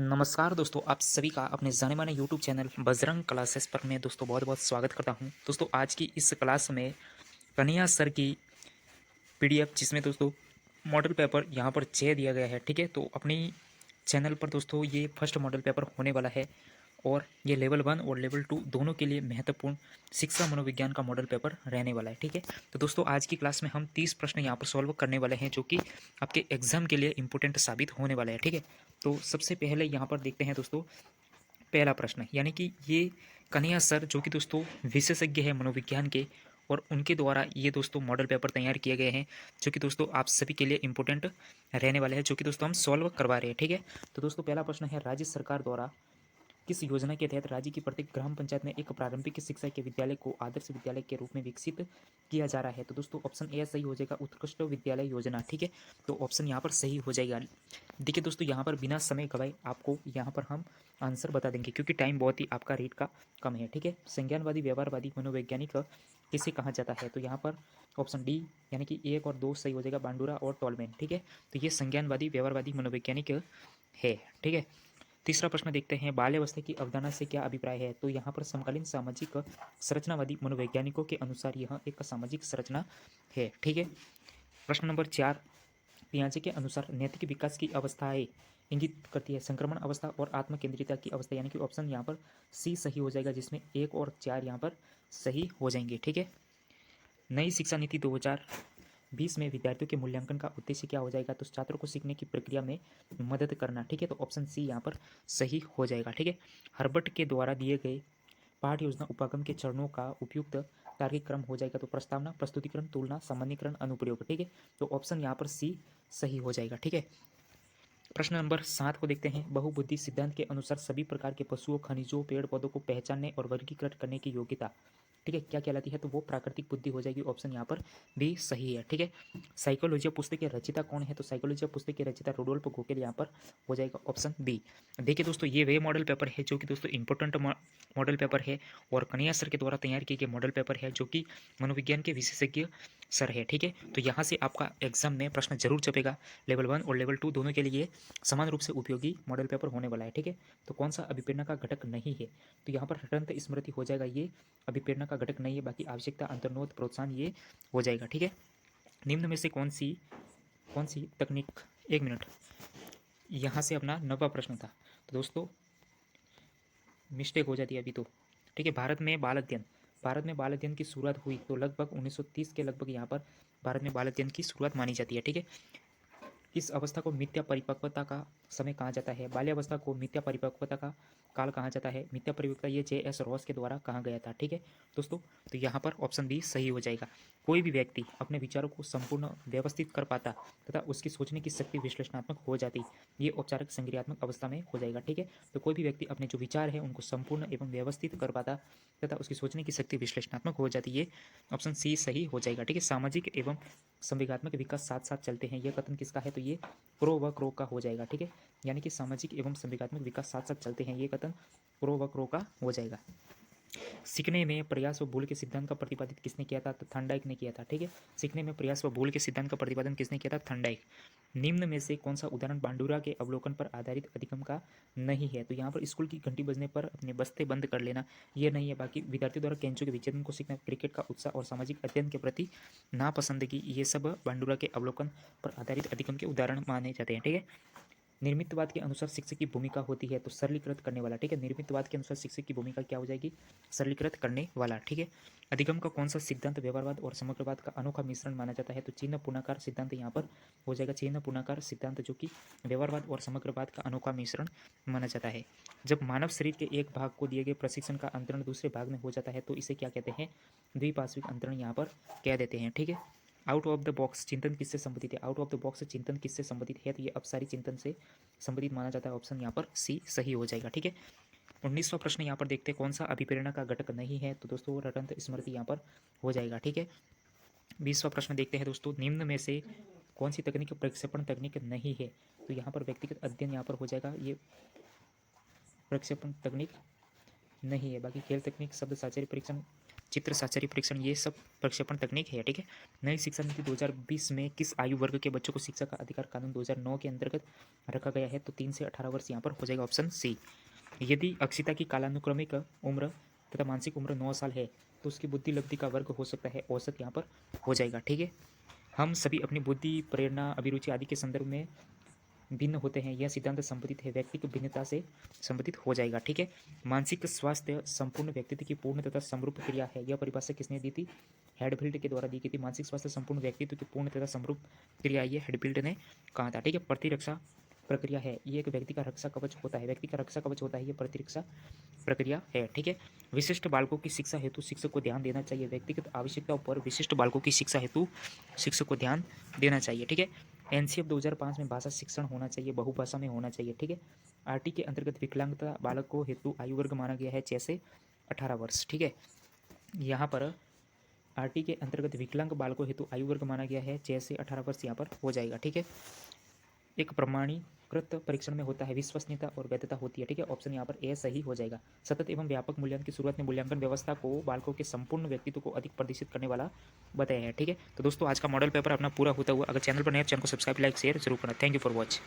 नमस्कार दोस्तों, आप सभी का अपने जाने माने यूट्यूब चैनल बजरंग क्लासेस पर मैं दोस्तों बहुत बहुत स्वागत करता हूं। दोस्तों आज की इस क्लास में कन्हैया सर की पीडीएफ, जिसमें दोस्तों मॉडल पेपर यहां पर 6 दिया गया है। ठीक है, तो अपनी चैनल पर दोस्तों ये फर्स्ट मॉडल पेपर होने वाला है और ये लेवल 1 और लेवल 2 दोनों के लिए महत्वपूर्ण शिक्षा मनोविज्ञान का मॉडल पेपर रहने वाला है। ठीक है, तो दोस्तों आज की क्लास में हम 30 प्रश्न यहाँ पर सॉल्व करने वाले हैं, जो कि आपके एग्जाम के लिए इंपॉर्टेंट साबित होने वाले हैं। ठीक है, तो सबसे पहले यहाँ पर देखते हैं दोस्तों पहला प्रश्न, यानी कि ये कन्हैया सर जो कि दोस्तों विशेषज्ञ है मनोविज्ञान के, और उनके द्वारा ये दोस्तों मॉडल पेपर तैयार किए गए हैं, जो कि दोस्तों आप सभी के लिए इंपॉर्टेंट रहने वाले हैं, जो कि दोस्तों हम सॉल्व करवा रहे हैं। ठीक है, तो दोस्तों पहला प्रश्न है, राज्य सरकार द्वारा किस योजना के तहत राज्य की प्रत्येक ग्राम पंचायत में एक प्रारंभिक शिक्षा के विद्यालय को आदर्श विद्यालय के रूप में विकसित किया जा रहा है? तो दोस्तों ऑप्शन ए सही हो जाएगा, उत्कृष्ट विद्यालय योजना। ठीक है, तो ऑप्शन यहाँ पर सही हो जाएगा। देखिए दोस्तों, यहाँ पर बिना समय गवाए आपको यहाँ पर हम आंसर बता देंगे, क्योंकि टाइम बहुत ही आपका रेट का कम है। ठीक है, संज्ञानवादी व्यवहारवादी मनोवैज्ञानिक किसे कहा जाता है? तो यहाँ पर ऑप्शन डी यानी कि 1 और 2 सही हो जाएगा, बांडुरा और टॉलमैन। ठीक है, तो ये संज्ञानवादी व्यवहारवादी मनोवैज्ञानिक है। ठीक है, तीसरा प्रश्न देखते हैं, बाल्यावस्था की अवधारणा से क्या अभिप्राय है? तो यहाँ पर समकालीन सामाजिक संरचनावादी मनोवैज्ञानिकों के अनुसार यह एक सामाजिक संरचना है। ठीक है, प्रश्न नंबर 4, पियाजे के अनुसार नैतिक विकास की अवस्थाएं इंगित करती है संक्रमण अवस्था और आत्म केंद्रिता की अवस्था, यानी कि ऑप्शन यहाँ पर सी सही हो जाएगा, जिसमें 1 और 4 यहाँ पर सही हो जाएंगे। ठीक है, नई शिक्षा नीति 2020 में विद्यार्थियों के मूल्यांकन का उद्देश्य क्या हो जाएगा? तो छात्रों को सीखने की प्रक्रिया में मदद करना। ठीक है, तो ऑप्शन सी यहाँ पर सही हो जाएगा। ठीक है, हर्बर्ट के द्वारा दिए गए पाठ योजना उपागम के चरणों का उपयुक्त तार्किक क्रम हो जाएगा? तो प्रस्तावना, प्रस्तुतिकरण, तुलना, सामान्यीकरण, अनुप्रयोग। ठीक है, तो ऑप्शन यहाँ पर सी सही हो जाएगा। ठीक है, प्रश्न नंबर 7 को देखते हैं, बहुबुद्धि सिद्धांत के अनुसार सभी प्रकार के पशुओं, खनिजों, पेड़ पौधों को पहचानने और वर्गीकृत करने की योग्यता, ठीक है, क्या कहलाती है? तो वो प्राकृतिक बुद्धि हो जाएगी। ऑप्शन यहाँ पर भी सही है। ठीक है, साइकोलॉजिया पुस्तक के रचयिता कौन है? तो साइकोलॉजिया पुस्तक के रचयिता रुडोल्फ गोकेल यहाँ पर हो जाएगा ऑप्शन बी। देखिए दोस्तों, ये वे मॉडल पेपर है जो कि दोस्तों इंपॉर्टेंट मॉडल पेपर है और कन्हैया सर के द्वारा तैयार किए गए मॉडल पेपर है, जो कि मनोविज्ञान के विशेषज्ञ सर है। ठीक है, तो यहाँ से आपका एग्जाम में प्रश्न जरूर छपेगा। लेवल 1 और लेवल 2 दोनों के लिए समान रूप से उपयोगी मॉडल पेपर होने वाला है। ठीक है, तो कौन सा अभिप्रेरणा का घटक नहीं है? तो यहाँ पर हठंत स्मृति हो जाएगा, ये अभिप्रेरणा का घटक नहीं है। बाकी आवश्यकता, अंतर्नोद, प्रोत्साहन ये हो जाएगा। ठीक है, निम्न में से कौन सी तकनीक, एक मिनट, यहाँ से अपना 9वां प्रश्न था, तो दोस्तों मिस्टेक हो जाती है अभी तो। ठीक है, भारत में बाल अध्ययन की शुरुआत हुई तो लगभग 1930 के लगभग यहाँ पर भारत में बाल अध्ययन की शुरुआत मानी जाती है। ठीक है, इस अवस्था को मिथ्या परिपक्वता का समय कहा जाता है। बाल्यावस्था को मिथ्या परिपक्वता का काल कहा जाता है। मिथ्या परिपक्वता ये J.S. रॉस के द्वारा कहा गया था। ठीक है दोस्तों, तो यहाँ पर ऑप्शन बी सही हो जाएगा। कोई भी व्यक्ति अपने विचारों को संपूर्ण व्यवस्थित कर पाता तथा उसकी सोचने की शक्ति विश्लेषणात्मक हो जाती, ये औपचारिक संक्रियात्मक अवस्था में हो जाएगा। ठीक है, तो कोई भी व्यक्ति अपने जो विचार है उनको संपूर्ण एवं व्यवस्थित कर पाता तथा उसकी सोचने की शक्ति विश्लेषणात्मक हो जाती, ये ऑप्शन सी सही हो जाएगा। ठीक है, सामाजिक एवं संवेगात्मक विकास साथ साथ चलते हैं, यह कथन किसका है? तो ये प्रो व क्रो का हो जाएगा। ठीक है, यानी कि सामाजिक एवं संवेगात्मक विकास साथ साथ चलते हैं, ये कथन प्रो व क्रो का हो जाएगा। सीखने में प्रयास व भूल के सिद्धांत का प्रतिपादित किसने किया था? तो थॉर्नडाइक ने किया था। ठीक है, सीखने में प्रयास व भूल के सिद्धांत का प्रतिपादन किसने किया था? थॉर्नडाइक। निम्न में से कौन सा उदाहरण बांडुरा के अवलोकन पर आधारित अधिगम का नहीं है? तो यहाँ पर स्कूल की घंटी बजने पर अपने बस्ते बंद कर लेना, ये नहीं है। बाकी विद्यार्थियों द्वारा कैंचों के विच्छेदन को सीखना, क्रिकेट का उत्साह और सामाजिक अध्ययन के प्रति नापसंदगी, ये सब बांडुरा के अवलोकन पर आधारित अधिगम के उदाहरण माने जाते हैं। ठीक है, निर्मितवाद के अनुसार शिक्षक की भूमिका होती है तो सरलीकृत करने वाला। ठीक है, निर्मितवाद के अनुसार शिक्षक की भूमिका क्या हो जाएगी? सरलीकृत करने वाला। ठीक है, अधिगम का कौन सा सिद्धांत व्यवहारवाद और समग्रवाद का अनोखा मिश्रण माना जाता है? तो चिन्ह पूर्णाकार सिद्धांत यहाँ पर हो जाएगा। चिन्ह पूर्णाकार सिद्धांत जो कि व्यवहारवाद और समग्रवाद का अनोखा मिश्रण माना जाता है। जब मानव शरीर के एक भाग को दिए गए प्रशिक्षण का अंतरण दूसरे भाग में हो जाता है तो इसे क्या कहते हैं? द्विपार्श्विक अंतरण यहाँ पर कह देते हैं। ठीक है, आउट ऑफ द बॉक्स चिंतन किससे संबंधित है? आउट ऑफ द बॉक्स चिंतन किससे संबंधित है? तो ये अपसारी चिंतन से संबंधित माना जाता है। ऑप्शन यहाँ पर सी सही हो जाएगा। ठीक है, 19वां प्रश्न यहाँ पर देखते हैं, कौन सा अभिप्रेरणा का घटक नहीं है? तो दोस्तों रटंत स्मृति यहाँ पर हो जाएगा। ठीक है, 20वां प्रश्न देखते हैं दोस्तों, निम्न में से कौन सी तकनीक प्रक्षेपण तकनीक नहीं है? तो यहाँ पर व्यक्तिगत अध्ययन यहाँ पर हो जाएगा, ये प्रक्षेपण तकनीक नहीं है। बाकी खेल तकनीक, शब्द साझेदारी परीक्षण, चित्र साक्षरी परीक्षण, ये सब प्रक्षेपण तकनीक है। ठीक है। नई शिक्षा नीति 2020 में किस आयु वर्ग के बच्चों को शिक्षा का अधिकार कानून 2009 के अंतर्गत रखा गया है? तो 3 से 18 वर्ष यहाँ पर हो जाएगा ऑप्शन सी। यदि अक्षिता की कालानुक्रमिक उम्र तथा मानसिक उम्र 9 साल है तो उसकी बुद्धि लब्धि का वर्ग हो सकता है औसत, यहाँ पर हो जाएगा। ठीक है। हम सभी अपनी बुद्धि, प्रेरणा, अभिरुचि आदि के संदर्भ में भिन्न होते हैं, यह सिद्धांत संबंधित है, व्यक्ति की भिन्नता से संबंधित हो जाएगा। ठीक है। मानसिक स्वास्थ्य संपूर्ण व्यक्तित्व की पूर्ण तथा समरूप क्रिया है, यह परिभाषा किसने दी थी? हेडफील्ड के द्वारा दी गई थी। मानसिक स्वास्थ्य संपूर्ण व्यक्तित्व की पूर्ण तथा समरूप क्रिया, ये हेडफील्ड ने कहा था। ठीक है। प्रतिरक्षा प्रक्रिया है, ये एक व्यक्ति का रक्षा कवच होता है, व्यक्ति का रक्षा कवच होता है, ये प्रतिरक्षा प्रक्रिया है। ठीक है। विशिष्ट बालकों की शिक्षा हेतु शिक्षक को ध्यान देना चाहिए, व्यक्तिगत आवश्यकताओं पर विशिष्ट बालकों की शिक्षा हेतु शिक्षक को ध्यान देना चाहिए। ठीक है। एनसीएफ 2005 में भाषा शिक्षण होना चाहिए, बहुभाषा में होना चाहिए। ठीक है। आरटी के अंतर्गत विकलांगता बालकों हेतु आयु वर्ग माना गया है 6 से 18 वर्ष। ठीक है। यहाँ पर आरटी के अंतर्गत विकलांग बालकों हेतु आयु वर्ग माना गया है 6 से 18 वर्ष, यहाँ पर हो जाएगा। ठीक है। एक प्रमाणीकृत परीक्षण में होता है, विश्वसनीयता और वैधता होती है। ठीक है। ऑप्शन यहाँ पर ए सही हो जाएगा। सतत एवं व्यापक मूल्यांकन की शुरुआत में मूल्यांकन व्यवस्था को बालकों के संपूर्ण व्यक्तित्व को अधिक प्रदर्शित करने वाला बताया है। ठीक है। तो दोस्तों आज का मॉडल पेपर अपना पूरा होता हुआ, अगर चैनल पर नए चैनल को सब्सक्राइब, लाइक, शेयर जरूर करना। Thank you for watch.